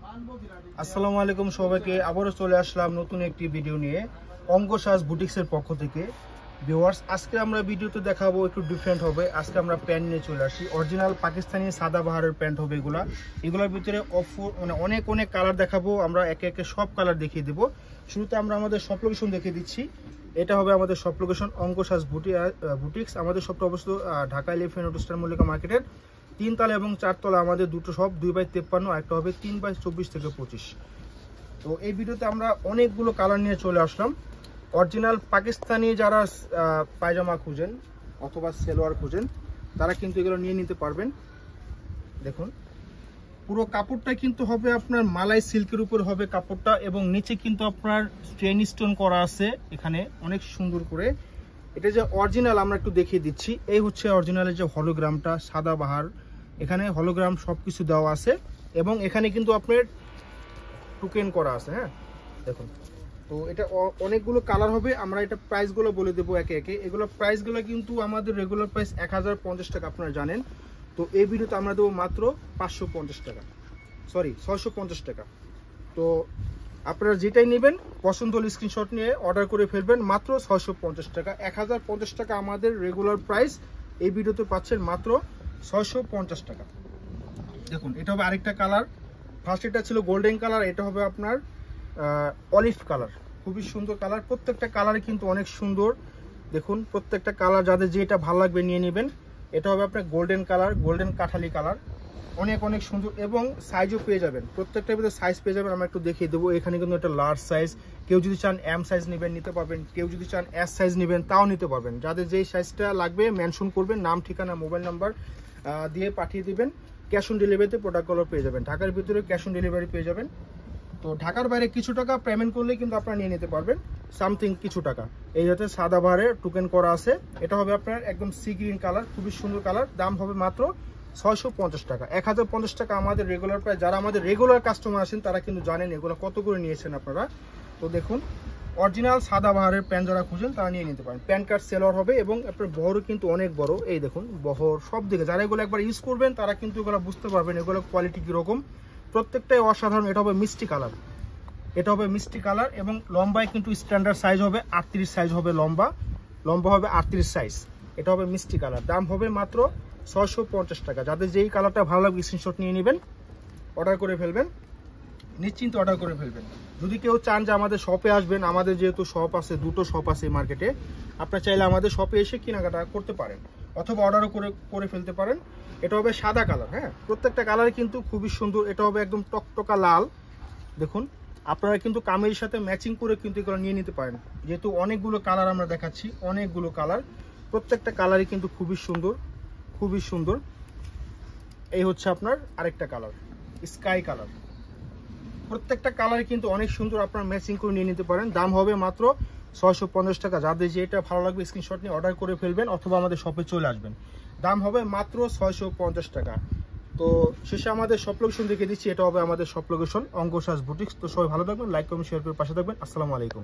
আসসালামু আলাইকুম সবাইকে, আবারও চলে আসলাম নতুন একটি ভিডিও নিয়ে অঙ্কসাজ বুটিক্সের পক্ষ থেকে। ভিউয়ার্স, আজকে আমরা ভিডিওতে দেখাবো একটু ডিফারেন্ট হবে। আজকে আমরা প্যান্ট নিয়ে চলে আসি, অরিজিনাল পাকিস্তানি সাদাবাহারের প্যান্ট হবে এগুলোর ভিতরে অনেক অনেক কালার দেখাবো। আমরা একে একে সব কালার দেখিয়ে দেবো। শুরুতে আমরা আমাদের শপ লোকেশন দেখিয়ে দিচ্ছি। এটা হবে আমাদের শপ লোকেশন অঙ্কসাজ বুটিক্স। আমাদের শপটা অবস্থিত Dhaka elephant road star Mallika মার্কেটের 3 তলা এবং 4 তলা আমাদের দুটো শপ, 2/53 আর একটা হবে 3/24 থেকে 25। তো এই ভিডিওতে আমরা অনেকগুলো কালার নিয়ে চলে আসলাম। অরিজিনাল পাকিস্তানি যারা পায়জামা খুঁজেন অথবা সেলোয়ার খুঁজেন তারা কিন্তু এগুলো নিয়ে নিতে পারবেন। দেখুন, পুরো কাপড়টা কিন্তু হবে আপনার মালাই সিল্কের উপর হবে কাপড়টা, এবং নিচে কিন্তু আপনার স্টেন স্টোন করা আছে এখানে অনেক সুন্দর করে। এটা যে অরিজিনাল আমরা একটু দেখিয়ে দিচ্ছি। এই হচ্ছে অরিজিনালের যে হলোগ্রামটা, সাদাবাহার, এখানে হলোগ্রাম সব কিছু দেওয়া আছে এবং এখানে কিন্তু আপনার টোকেন করা আছে। হ্যাঁ, দেখুন, তো এটা অনেকগুলো কালার হবে। আমরা এটা প্রাইসগুলো বলে দেবো একে একে। এগুলো প্রাইসগুলো কিন্তু আমাদের রেগুলার প্রাইস 1050 টাকা, আপনারা জানেন। তো এই ভিডিওতে আমরা দেবো মাত্র 550 টাকা, সরি 650 টাকা। তো আপনারা যেটাই নেবেন পছন্দ হলে স্ক্রিনশট নিয়ে অর্ডার করে ফেলবেন। মাত্র 650 টাকা, 1050 টাকা আমাদের রেগুলার প্রাইস। এই ভিডিওতে পাচ্ছেন মাত্র 650 টাকা। দেখুন, এটা হবে আরেকটা কালার। ফার্স্ট এটা ছিল গোল্ডেন কালার, এটা হবে আপনার অলিভ কালার। খুবই সুন্দর কালার, প্রত্যেকটা কালার কিন্তু অনেক সুন্দর। দেখুন, প্রত্যেকটা কালার যাদের যেটা ভালো লাগবে নিয়ে নেবেন। এটা হবে আপনার golden colour, golden Kathali colour, অনেক অনেক সুন্দর এবং সাইজও পেয়ে যাবেন। প্রত্যেকটার ভিতরে সাইজ পেয়ে যাবেন। আমরা একটু দেখিয়ে দেবো। এখানে কিন্তু একটা লার্জ সাইজ, কেউ যদি চান এম সাইজ নেবেন নিতে পারবেন, কেউ যদি চান এস সাইজ নেবেন তাও নিতে পারবেন। যাদের যেই সাইজটা লাগবে মেনশন করবেন, নাম ঠিকানা মোবাইল নাম্বার দিয়ে পাঠিয়ে দিবেন। ক্যাশ অন ডেলিভারিতে প্রোডাক্টগুলো পেয়ে যাবেন। ঢাকার ভিতরে ক্যাশ অন ডেলিভারি পেয়ে যাবেন। তো ঢাকার বাইরে কিছু টাকা পেমেন্ট করলে কিন্তু আপনারা নিয়ে নিতে পারবেন, সামথিং কিছু টাকা। এই হচ্ছে সাদাবাহারে টোকেন করা আছে। এটা হবে আপনার একদম সি গ্রিন কালার, খুবই সুন্দর কালার। দাম হবে মাত্র 650 টাকা, 1050 টাকা আমাদের রেগুলার প্রাইস। যারা আমাদের রেগুলার কাস্টমার আছেন তারা কিন্তু জানেন এগুলো কত করে নিয়েছেন আপনারা। তো দেখুন, অরিজিনাল সাদাবাহারের প্যান্ট যারা খুঁজেন তারা নিয়ে নিতে পারেন। প্যান্ট কার্ড সেলর হবে এবং আপনার বহরও কিন্তু অনেক বড়। এই দেখুন বহর, সব দিকে যারা এগুলো একবার ইউজ করবেন তারা কিন্তু এগুলো বুঝতে পারবেন এগুলো কোয়ালিটি কীরকম। প্রত্যেকটাই অসাধারণ। এটা হবে মিষ্টি কালার, এটা হবে মিষ্টি কালার এবং লম্বায় কিন্তু স্ট্যান্ডার্ড সাইজ হবে 38 সাইজ হবে, লম্বা হবে 38 সাইজ। এটা হবে মিষ্টি কালার। দাম হবে মাত্র 650 টাকা। যাদের যেই কালারটা ভালো লাগবে স্ক্রিনশট নিয়ে নেবেন, অর্ডার করে ফেলবেন, নিশ্চিন্তে অর্ডার করে ফেলবেন। যদি কেউ চান যে আমাদের শপে আসবেন, আমাদের যেহেতু শপ আছে, দুটো শপ আছে মার্কেটে, আপনারা চাইলে আমাদের শপে এসে কেনাকাটা করতে পারেন অথবা অর্ডারও করে ফেলতে পারেন। এটা হবে সাদা কালার। হ্যাঁ, প্রত্যেকটা কালার কিন্তু খুবই সুন্দর। এটা হবে একদম টকটকা লাল। দেখুন, আপনারা কিন্তু কামিজের সাথে ম্যাচিং করে কিন্তু এগুলো নিয়ে নিতে পারেন। যেহেতু অনেকগুলো কালার আমরা দেখাচ্ছি, অনেকগুলো কালার, প্রত্যেকটা কালারই কিন্তু খুবই সুন্দর, খুবই সুন্দর। এই হচ্ছে আপনার আরেকটা কালার, স্কাই কালার। প্রত্যেকটা কালার কিন্তু অনেক সুন্দর, আপনারা ম্যাচিং করে নিয়ে নিতে পারেন। দাম হবে মাত্র 650 টাকা। যাদের যেটা ভালো লাগবে স্ক্রিনশট নিয়ে অর্ডার করে ফেলবেন অথবা আমাদের শপে চলে আসবেন। দাম হবে মাত্র 650 টাকা। তো শেষে আমাদের শপ লোকেশন দেখে দিচ্ছি। এটা হবে আমাদের শপ লোকেশন অঙ্কসাজ বুটিক্স। তো সবাই ভালো থাকবেন, লাইক কমেন্ট শেয়ার করে পাশে থাকবেন। আসসালামু আলাইকুম।